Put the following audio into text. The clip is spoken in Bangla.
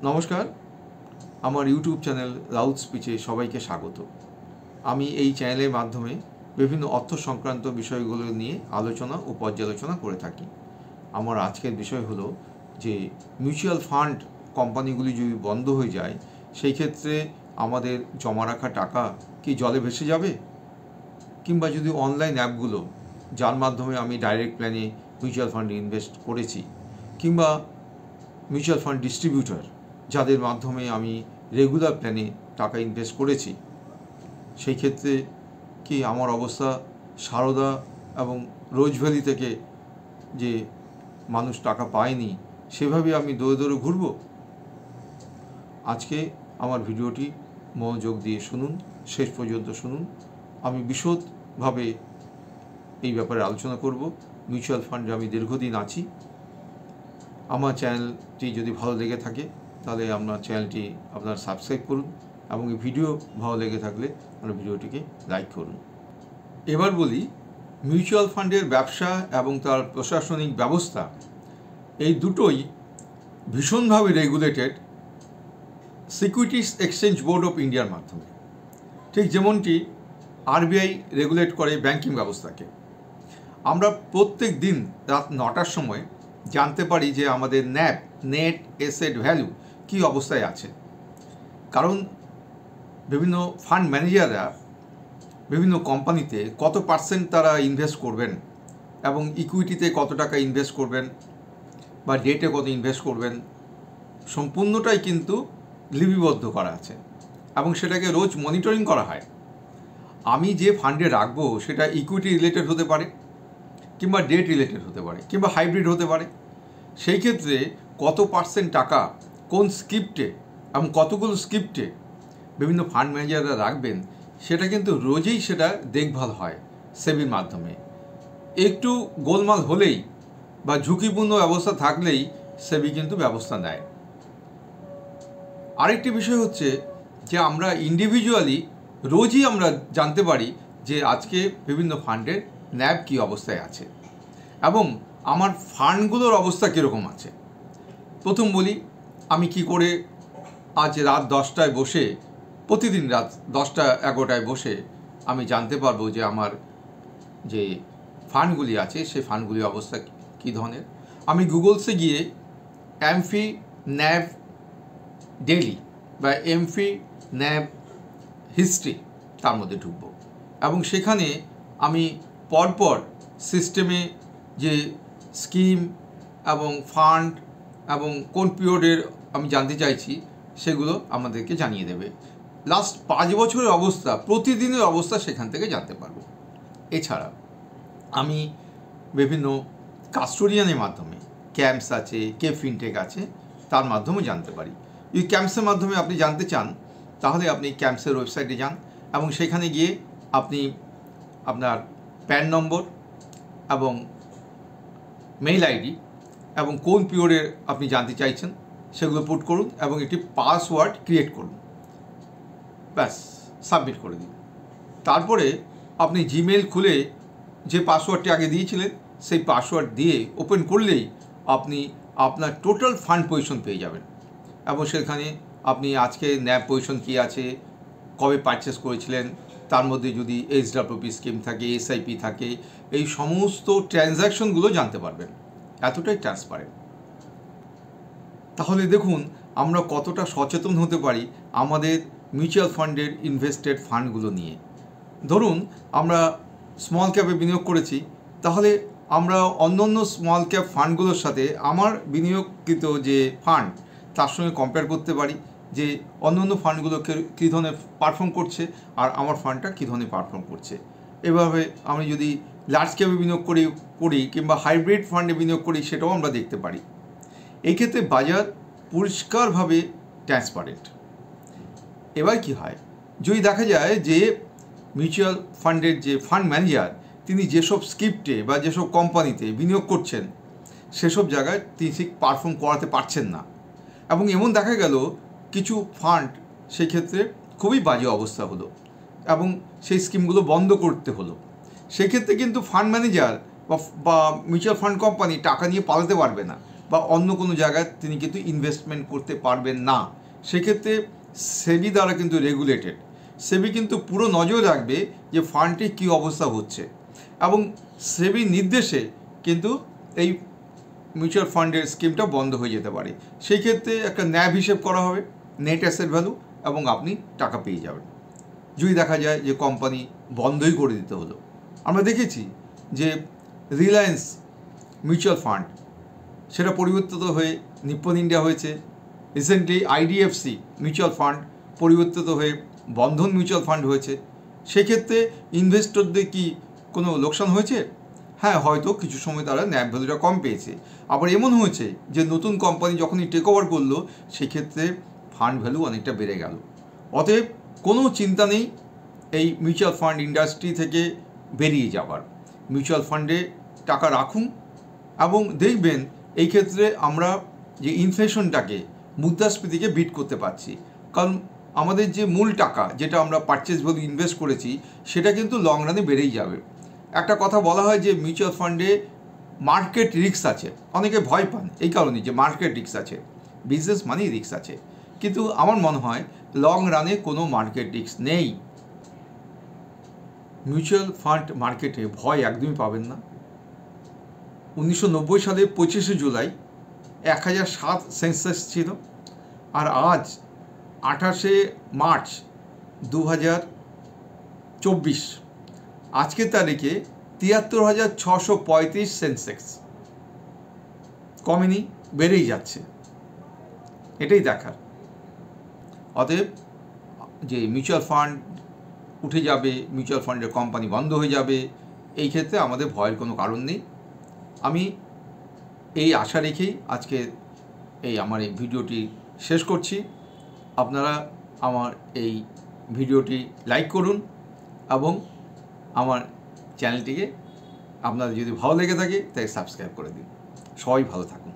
নমস্কার, আমার ইউটিউব চ্যানেল রাউত স্পিচে সবাইকে স্বাগত। আমি এই চ্যানেলের মাধ্যমে বিভিন্ন অর্থ সংক্রান্ত বিষয়গুলো নিয়ে আলোচনা ও পর্যালোচনা করে থাকি। আমার আজকের বিষয় হলো যে মিউচুয়াল ফান্ড কোম্পানিগুলি যদি বন্ধ হয়ে যায়, সেই ক্ষেত্রে আমাদের জমা রাখা টাকা কি জলে ভেসে যাবে? কিংবা যদি অনলাইন অ্যাপগুলো, যার মাধ্যমে আমি ডাইরেক্ট প্ল্যানে মিউচুয়াল ফান্ডে ইনভেস্ট করেছি, কিংবা মিউচুয়াল ফান্ড ডিস্ট্রিবিউটর যাদের মাধ্যমে আমি রেগুলার প্ল্যানে টাকা ইনভেস্ট করেছি, সেই ক্ষেত্রে কি আমার অবস্থা সারদা এবং রোজভ্যালি থেকে যে মানুষ টাকা পায়নি সেভাবে আমি দৌড়ে দৌড়ে ঘুরব? আজকে আমার ভিডিওটি মনোযোগ দিয়ে শুনুন, শেষ পর্যন্ত শুনুন। আমি বিশদভাবে এই ব্যাপারে আলোচনা করব। মিউচুয়াল ফান্ডে আমি দীর্ঘদিন আছি। আমার চ্যানেলটি যদি ভালো লেগে থাকে তাহলে আপনার চ্যানেলটি আপনার সাবস্ক্রাইব করুন এবং এই ভিডিও ভালো লেগে থাকলে আপনার ভিডিওটিকে লাইক করুন। এবার বলি, মিউচুয়াল ফান্ডের ব্যবসা এবং তার প্রশাসনিক ব্যবস্থা এই দুটোই ভীষণভাবে regulated securities exchange board of ইন্ডিয়ার মাধ্যমে। ঠিক যেমনটি আরবিআই রেগুলেট করে ব্যাংকিং ব্যবস্থাকে। আমরা প্রত্যেক দিন রাত 9টার সময় জানতে পারি যে আমাদের ন্যাব, নেট এসেট ভ্যালু কী অবস্থায় আছে। কারণ বিভিন্ন ফান্ড ম্যানেজাররা বিভিন্ন কোম্পানিতে কত পার্সেন্ট তারা ইনভেস্ট করবেন এবং ইকুইটিতে কত টাকা ইনভেস্ট করবেন বা ডেটে কত ইনভেস্ট করবেন, সম্পূর্ণটাই কিন্তু লিপিবদ্ধ করা আছে এবং সেটাকে রোজ মনিটরিং করা হয়। আমি যে ফান্ডে রাখবো সেটা ইকুইটি রিলেটেড হতে পারে, কিংবা ডেট রিলেটেড হতে পারে, কিংবা হাইব্রিড হতে পারে। সেই ক্ষেত্রে কত পার্সেন্ট টাকা কোন স্ক্রিপ্টে এবং কতগুলো স্ক্রিপ্টে বিভিন্ন ফান্ড ম্যানেজাররা রাখবেন, সেটা কিন্তু রোজই সেটা দেখভাল হয় সেবির মাধ্যমে। একটু গোলমাল হলেই বা ঝুঁকিপূর্ণ অবস্থা থাকলেই সেবি কিন্তু ব্যবস্থা নেয়। আরেকটি বিষয় হচ্ছে যে আমরা ইন্ডিভিজুয়ালি রোজই আমরা জানতে পারি যে আজকে বিভিন্ন ফান্ডের ন্যাব কী অবস্থায় আছে এবং আমার ফান্ডগুলোর অবস্থা কীরকম আছে। প্রথম বলি, আমি কি করে আজ রাত 10টায় বসে, প্রতিদিন রাত 10টা-11টায় বসে আমি জানতে পারবো যে আমার যে ফান্ডগুলি আছে সেই ফান্ডগুলির অবস্থা কী ধরনের। আমি গুগলসে গিয়ে এমফি ন্যাব ডেইলি বা এমফি ন্যাব হিস্ট্রি তার মধ্যে ঢুকবো এবং সেখানে আমি পরপর সিস্টেমে যে স্কিম এবং ফান্ড এবং কোন পিরিয়ডের আমি জানতে চাইছি সেগুলো আমাদেরকে জানিয়ে দেবে। লাস্ট 5 বছরের অবস্থা, প্রতিদিনের অবস্থা সেখান থেকে জানতে পারবো। এছাড়া আমি বিভিন্ন কাস্টোডিয়ানের মাধ্যমে, ক্যাম্পস আছে, কে ফিনটেক আছে, তার মাধ্যমে জানতে পারি। এই ক্যাম্পসের মাধ্যমে আপনি জানতে চান তাহলে আপনি ক্যাম্পসের ওয়েবসাইটে যান এবং সেখানে গিয়ে আপনি আপনার প্যান নম্বর এবং মেইল আইডি এবং কোন পিরিয়ডে আপনি জানতে চাইছেন সেগুলো পুট করুন এবং একটি পাসওয়ার্ড ক্রিয়েট করুন। ব্যাস, সাবমিট করে দিন। তারপরে আপনি জিমেল খুলে যে পাসওয়ার্ডটি আগে দিয়েছিলেন সেই পাসওয়ার্ড দিয়ে ওপেন করলেই আপনি আপনার টোটাল ফান্ড পজিশন পেয়ে যাবেন এবং সেখানে আপনি আজকে ন্যাব পজিশন কী আছে, কবে পারচেস করেছিলেন, তার মধ্যে যদি এইচডব্লিউপি স্কিম থাকে, এসআইপি থাকে, এই সমস্ত ট্রানজ্যাকশনগুলো জানতে পারবেন। এতটাই ট্রান্সপারেন্ট। তাহলে দেখুন আমরা কতটা সচেতন হতে পারি আমাদের মিউচুয়াল ফান্ডের ইনভেস্টেড ফান্ডগুলো নিয়ে। ধরুন আমরা স্মল ক্যাপে বিনিয়োগ করেছি, তাহলে আমরা অন্যান্য স্মল ক্যাপ ফান্ডগুলোর সাথে আমার বিনিয়োগকৃত যে ফান্ড তার সঙ্গে কম্পেয়ার করতে পারি যে অন্যান্য ফান্ডগুলো কী ধরনের পারফর্ম করছে আর আমার ফান্ডটা কী ধরনের পারফর্ম করছে। এভাবে আমি যদি লার্জ ক্যাপে বিনিয়োগ করি কিংবা হাইব্রিড ফান্ডে বিনিয়োগ করি সেটাও আমরা দেখতে পারি। এই ক্ষেত্রে বাজার পরিষ্কারভাবে ট্রান্সপারেন্ট। এবার কি হয়, যদি দেখা যায় যে মিউচুয়াল ফান্ডের যে ফান্ড ম্যানেজার তিনি যেসব স্ক্রিপ্টে বা যেসব কোম্পানিতে বিনিয়োগ করছেন সেসব জায়গায় তিনি ঠিক পারফর্ম করাতে পারছেন না এবং এমন দেখা গেল কিছু ফান্ড সেক্ষেত্রে খুবই বাজে অবস্থা হলো এবং সেই স্কিমগুলো বন্ধ করতে হলো। সেক্ষেত্রে কিন্তু ফান্ড ম্যানেজার বা মিউচুয়াল ফান্ড কোম্পানি টাকা নিয়ে পালাতে পারবে না, বা অন্য কোনো জায়গায় তিনি কিন্তু ইনভেস্টমেন্ট করতে পারবেন না। সেক্ষেত্রে সেবি দ্বারা কিন্তু রেগুলেটেড, সেবি কিন্তু পুরো নজর রাখবে যে ফান্ডটি কী অবস্থা হচ্ছে, এবং সেবি নির্দেশে কিন্তু এই মিউচুয়াল ফান্ডের স্কিমটা বন্ধ হয়ে যেতে পারে। সেই ক্ষেত্রে একটা ন্যাব হিসেব করা হবে, নেট অ্যাসেট ভ্যালু, এবং আপনি টাকা পেয়ে যাবেন। যদি দেখা যায় যে কোম্পানি বন্ধই করে দিতে হলো, আমরা দেখেছি যে রিলায়েন্স মিউচুয়াল ফান্ড সেটা পরিবর্তিত হয়ে নিপ্পন ইন্ডিয়া হয়েছে, রিসেন্টলি আইডিএফসি মিউচুয়াল ফান্ড পরিবর্তিত হয়ে বন্ধন মিউচুয়াল ফান্ড হয়েছে। সেক্ষেত্রে ইনভেস্টরদের কি কোনো লোকসান হয়েছে? হ্যাঁ, হয়তো কিছু সময় তারা ন্যাব ভ্যালুটা কম পেয়েছে। আবার এমন হয়েছে যে নতুন কোম্পানি যখনই টেক ওভার করলো সেক্ষেত্রে ফান্ড ভ্যালু অনেকটা বেড়ে গেল। অতএব কোনো চিন্তা নেই এই মিউচুয়াল ফান্ড ইন্ডাস্ট্রি থেকে বেরিয়ে যাবার। মিউচুয়াল ফান্ডে টাকা রাখুন এবং দেখবেন এই ক্ষেত্রে আমরা যে ইনফ্লেশনটাকে, মুদ্রাস্ফীতিকে বিট করতে পারছি। কারণ আমাদের যে মূল টাকা যেটা আমরা পারচেজ ভ্যালু ইনভেস্ট করেছি সেটা কিন্তু লং রানে বেড়েই যাবে। একটা কথা বলা হয় যে মিউচুয়াল ফান্ডে মার্কেট রিস্ক আছে, অনেকে ভয় পান এই কারণে যে মার্কেট রিস্ক আছে, বিজনেস মানেই রিস্ক আছে, কিন্তু আমার মনে হয় লং রানে কোনো মার্কেট রিস্ক নেই। মিউচুয়াল ফান্ড মার্কেটে ভয় একদমই পাবেন না। 1990 সালে 25শে জুলাই 1007 সেন্সাস ছিল, আর আজ 28শে মার্চ 2024, আজকের তারিখে 73,635 সেন্সেক্স। কমেনি, বেড়েই যাচ্ছে, এটাই দেখার। অতএব যে মিউচুয়াল ফান্ড উঠে যাবে, মিউচুয়াল ফান্ডের কোম্পানি বন্ধ হয়ে যাবে, এই ক্ষেত্রে আমাদের ভয়ের কোনো কারণ নেই। আমি এই আশা রেখেই আজকে আমার এই ভিডিওটি শেষ করছি। আপনারা আমার এই ভিডিওটি লাইক করুন এবং আমার চ্যানেলটিকে আপনাদের যদি ভালো লেগে থাকে তাই সাবস্ক্রাইব করে দিন। সবাই ভালো থাকুন।